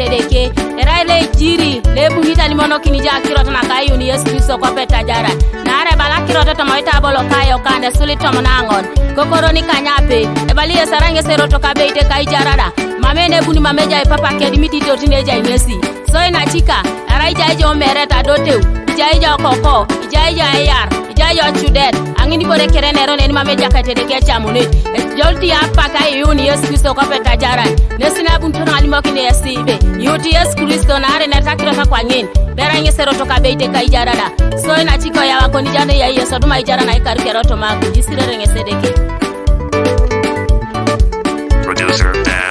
tedeke era le jiri le bunita ni mono kini ja kirota na kayu ni Yesu Kristo kwa peta jara na are bala kirota to moita bolo kayo kande suli to monangon kokoro ni kanyape e bali sarange seroto kabeite kai jarada mamene buni mameja e papa ke dimiti to tineja imesi so ina chika ara ija jo mereta doteu ija ija koko ija ija yar ija jo chudet angini bore kerenero ne mameja katedeke chamune jolti apa kai yuni Yesu Kristo kwa peta jara nesina buntu na alimoki ne yasibe yuti Yesu Kristo na are na takira kwa ngin berange seroto kabeite kai jarada so ina chika ya wako ni jana ya Yesu duma ijara na ikaru keroto maku jisire renge sedeke Producer Dan.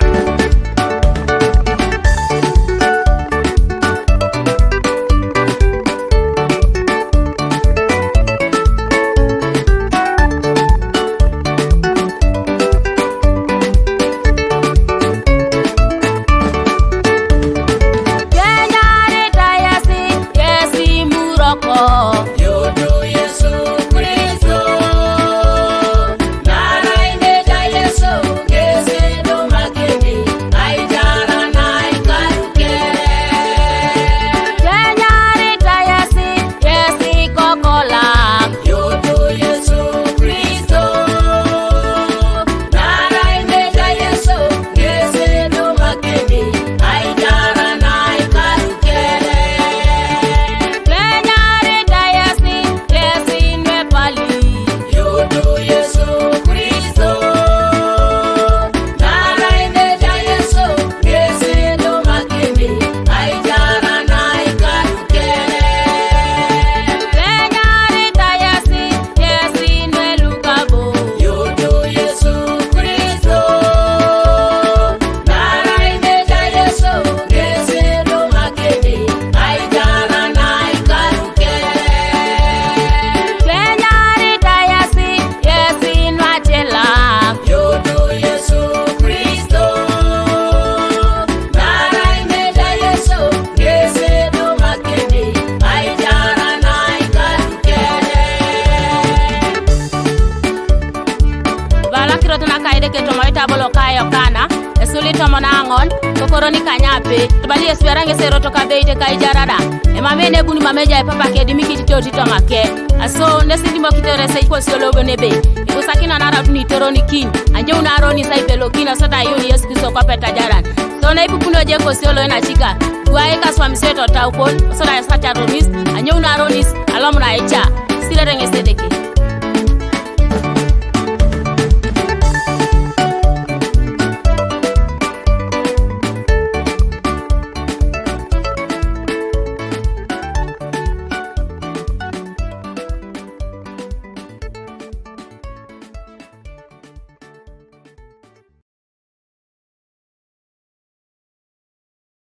bolo kayo kana esuli to monangon kokoroni kanyape bali esperange seroto kabeite kai jarada e mamene buni mameja e papa ke dimiki to make aso nesindi mo kitore sai ko solobo nebe ko sakina nara tuni teroni kin anje una roni sai pelo kina sota yuni Yesu Kristo kwa peta jaran so na ipukuno je ko solo na chika guai ka swam seto taukon so na sacha ronis anje una ronis alomna echa sile renge sedeke